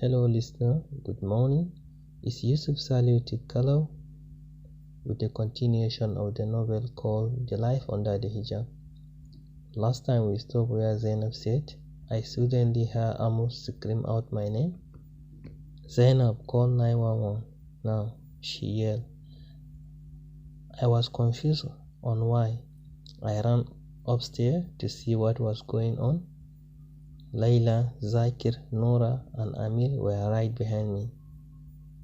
Hello listener, good morning. It's Yusuf Salih Tikalo with a continuation of the novel called The Life Under the Hijab. Last time we stopped where Zainab said, I suddenly heard Amos scream out my name. Zainab, call 911 now, she yelled. I was confused on why. I ran upstairs to see what was going on. Layla, Zakir, Nora, and Amir were right behind me.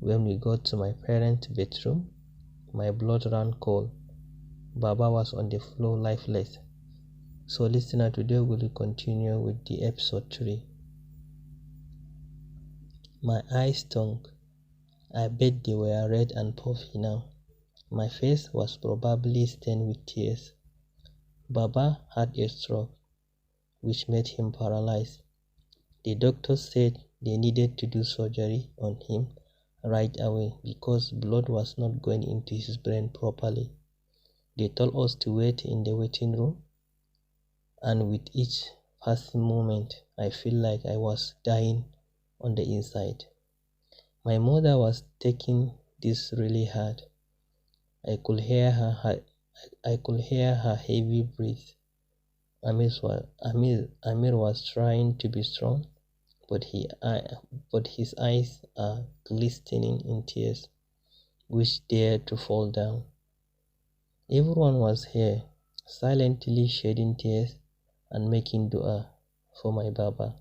When we got to my parents' bedroom, my blood ran cold. Baba was on the floor lifeless. So listener, today we will continue with the episode 3. My eyes stunk. I bet they were red and puffy now. My face was probably stained with tears. Baba had a stroke, which made him paralyzed. The doctors said they needed to do surgery on him right away because blood was not going into his brain properly. They told us to wait in the waiting room, and with each passing moment, I feel like I was dying on the inside. My mother was taking this really hard. I could hear her heavy breath. Amir was trying to be strong, but his eyes are glistening in tears, which dared to fall down. Everyone was here, silently shedding tears and making dua for my Baba.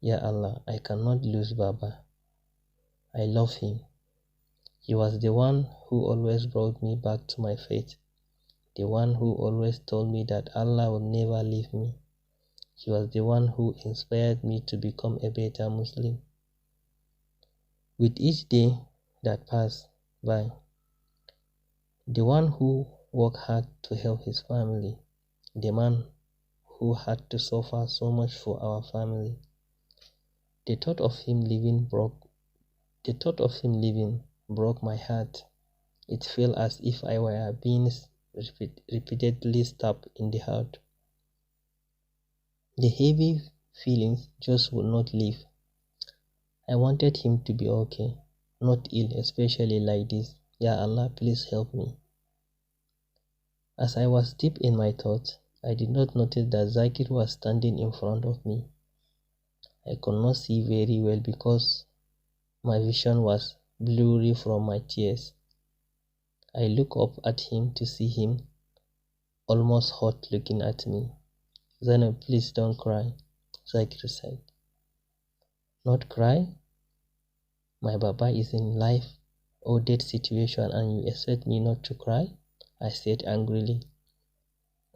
Ya Allah, I cannot lose Baba. I love him. He was the one who always brought me back to my faith, the one who always told me that Allah will never leave me. He was the one who inspired me to become a better Muslim. With each day that passed by, the one who worked hard to help his family, the man who had to suffer so much for our family, the thought of him leaving broke my heart. It felt as if I were being repeatedly stabbed in the heart. The heavy feelings just would not leave. I wanted him to be okay, not ill, especially like this. Ya Allah, please help me. As I was deep in my thoughts, I did not notice that Zakir was standing in front of me. I could not see very well because my vision was blurry from my tears. I looked up at him to see him, almost hot, looking at me. Zainab, please don't cry, Zakir said. Not cry? My Baba is in life or death situation and you expect me not to cry? I said angrily.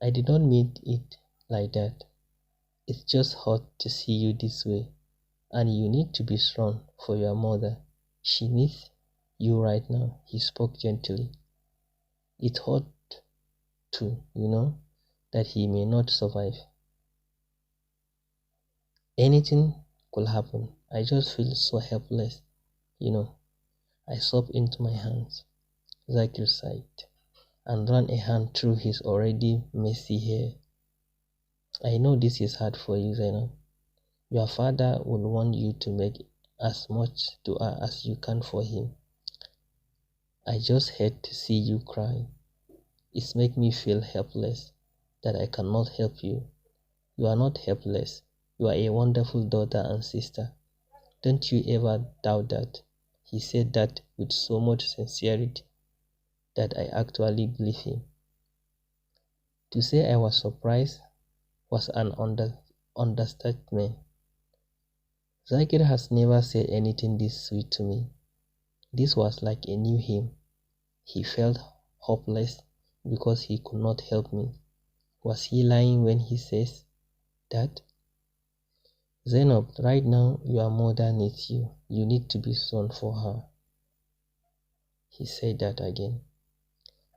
I did not mean it like that. It's just hard to see you this way, and you need to be strong for your mother. She needs you right now. He spoke gently. It's hard too, that he may not survive. Anything could happen. I just feel so helpless, I sobbed into my hands. Zakir sighed and ran a hand through his already messy hair. I know this is hard for you, Zainab. Your father would want you to make as much dua as you can for him. I just hate to see you cry. It makes me feel helpless that I cannot help you. You are not helpless. You are a wonderful daughter and sister. Don't you ever doubt that. He said that with so much sincerity that I actually believe him. To say I was surprised was an understatement. Zakir has never said anything this sweet to me. This was like a new him. He felt hopeless because he could not help me. Was he lying when he says that? Zainab, right now your mother needs you. You need to be strong for her. He said that again.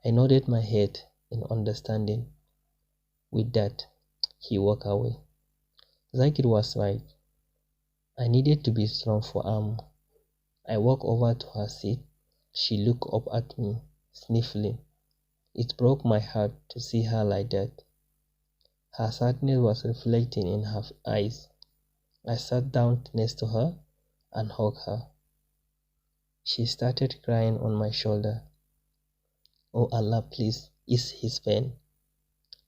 I nodded my head in understanding. With that, he walked away. Zakir was right. I needed to be strong for Amu. I walked over to her seat. She looked up at me, sniffling. It broke my heart to see her like that. Her sadness was reflecting in her eyes. I sat down next to her and hug her. She started crying on my shoulder. Oh Allah, please ease his pain.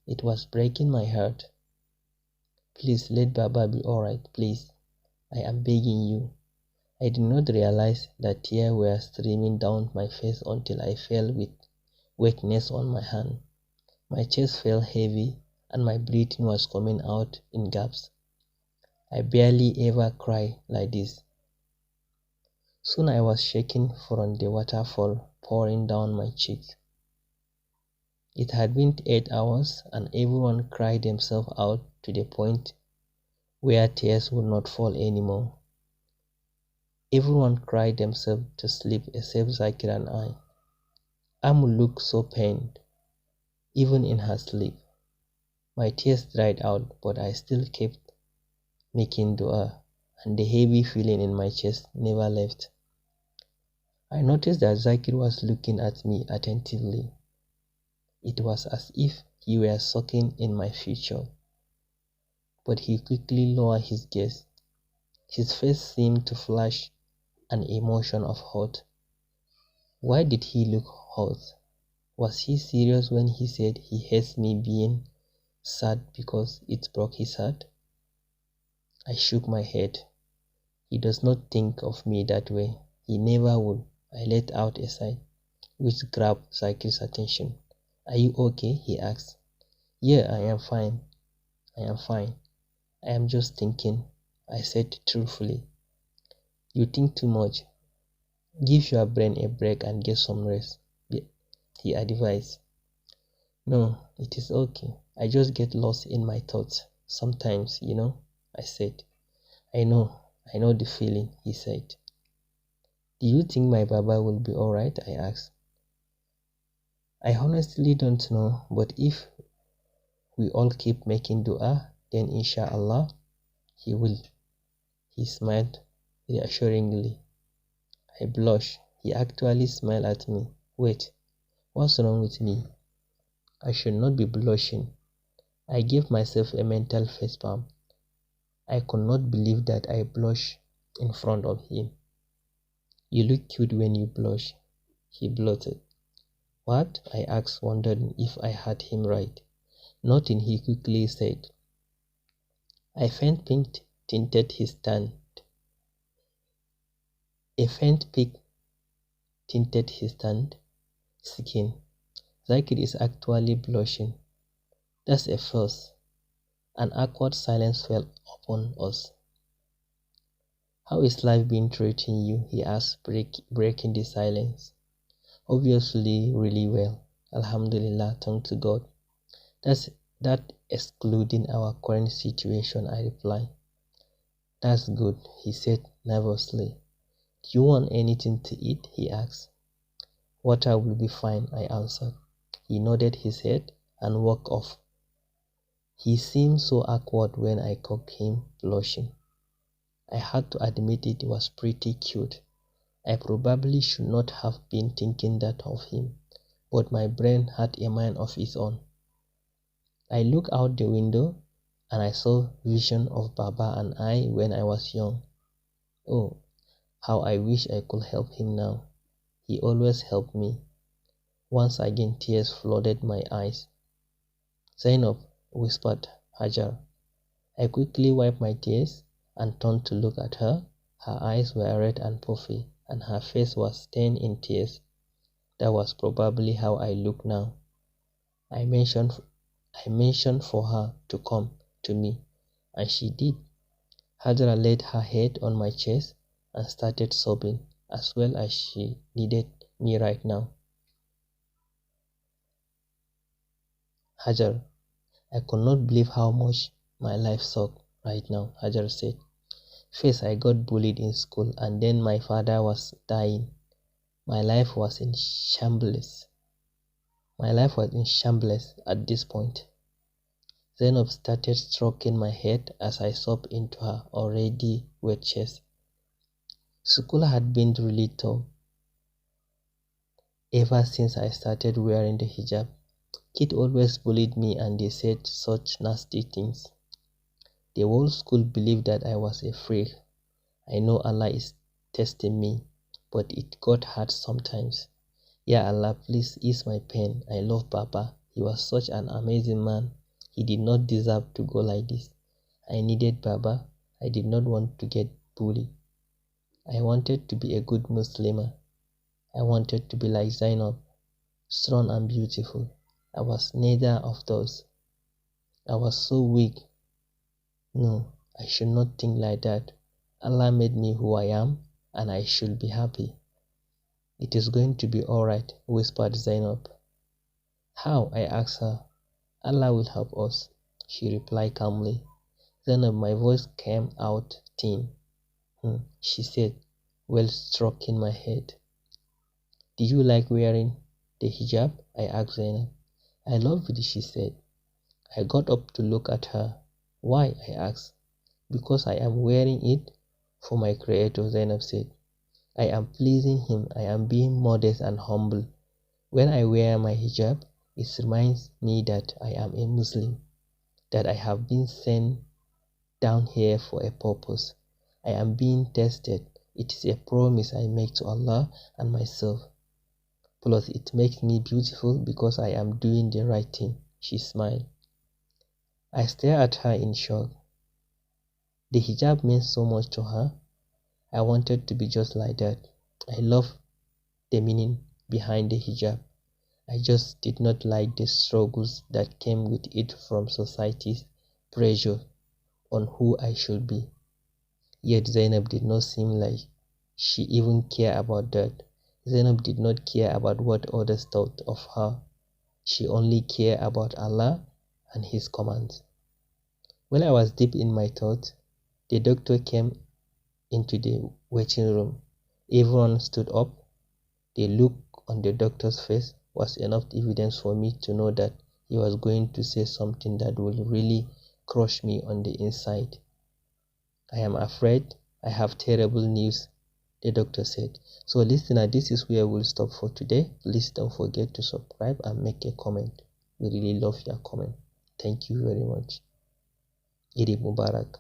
It was breaking my heart. Please let Baba be alright, please. I am begging you. I did not realize that tears were streaming down my face until I fell with weakness on my hand. My chest felt heavy and my breathing was coming out in gaps. I barely ever cry like this. Soon I was shaking from the waterfall pouring down my cheeks. It had been 8 hours and everyone cried themselves out to the point where tears would not fall anymore. Everyone cried themselves to sleep except Zakir and I. Amu looked so pained, even in her sleep. My tears dried out, but I still kept making dua, and the heavy feeling in my chest never left. I noticed that Zakir was looking at me attentively. It was as if he were soaking in my future. But he quickly lowered his gaze. His face seemed to flash an emotion of hurt. Why did he look hurt? Was he serious when he said he hates me being sad because it broke his heart? I shook my head. He does not think of me that way. He never would. I let out a sigh, which grabbed Zakir's attention. Are you okay? He asked. Yeah, I am fine. I am fine. I am just thinking, I said truthfully. You think too much. Give your brain a break and get some rest, he advised. No, it is okay. I just get lost in my thoughts sometimes, I said. I know the feeling, he said. Do you think my Baba will be alright? I asked. I honestly don't know, but if we all keep making dua, then inshallah, he will. He smiled reassuringly. I blushed. He actually smiled at me. Wait, what's wrong with me? I should not be blushing. I gave myself a mental facepalm. I could not believe that I blushed in front of him. You look cute when you blush, he blurted. What? I asked, wondering if I had him right. Nothing, he quickly said. A faint pink tinted his tanned skin. Zakir is actually blushing. That's a first. An awkward silence fell upon us. How is life been treating you? He asked, breaking the silence. Obviously, really well. Alhamdulillah, thank to God. That excluding our current situation, I replied. That's good, he said nervously. Do you want anything to eat? He asked. Water will be fine, I answered. He nodded his head and walked off. He seemed so awkward when I caught him blushing. I had to admit it was pretty cute. I probably should not have been thinking that of him, but my brain had a mind of its own. I looked out the window and I saw vision of Baba and I when I was young. Oh, how I wish I could help him now. He always helped me. Once again tears flooded my eyes. Zainab, whispered Hajar. I quickly wiped my tears and turned to look at her. Her eyes were red and puffy, and her face was stained in tears. That was probably how I look now. I mentioned for her to come to me, and she did. Hajra laid her head on my chest and started sobbing, as well as she needed me right now. Hajar, I could not believe how much my life sucked right now, Hajar said. First, I got bullied in school, and then my father was dying. My life was in shambles. At this point. Zainab started stroking my head as I sobbed into her already wet chest. School had been really tough ever since I started wearing the hijab. Kids always bullied me and they said such nasty things. The whole school believed that I was a freak. I know Allah is testing me, but it got hard sometimes. Ya Allah, please ease my pain. I love Baba. He was such an amazing man. He did not deserve to go like this. I needed Baba. I did not want to get bullied. I wanted to be a good Muslimah. I wanted to be like Zainab, strong and beautiful. I was neither of those. I was so weak. No, I should not think like that. Allah made me who I am, and I should be happy. It is going to be alright, whispered Zainab. How? I asked her. Allah will help us, she replied calmly. Zainab, my voice came out thin. She said, while stroking my head. Did you like wearing the hijab? I asked Zainab. I love it, she said. I got up to look at her. Why? I asked. Because I am wearing it for my creator, Zainab said. I am pleasing him. I am being modest and humble. When I wear my hijab, it reminds me that I am a Muslim, that I have been sent down here for a purpose. I am being tested. It is a promise I make to Allah and myself. Plus, it makes me beautiful because I am doing the right thing. She smiled. I stared at her in shock. The hijab means so much to her. I wanted to be just like that. I love the meaning behind the hijab. I just did not like the struggles that came with it from society's pressure on who I should be. Yet Zainab did not seem like she even cared about that. Zainab did not care about what others thought of her. She only cared about Allah and His commands. When I was deep in my thoughts, the doctor came into the waiting room. Everyone stood up. The look on the doctor's face was enough evidence for me to know that he was going to say something that would really crush me on the inside. I am afraid I have terrible news, the doctor said. So listener, this is where we'll stop for today. Please don't forget to subscribe and make a comment. We really love your comment. Thank you very much. Eid Mubarak.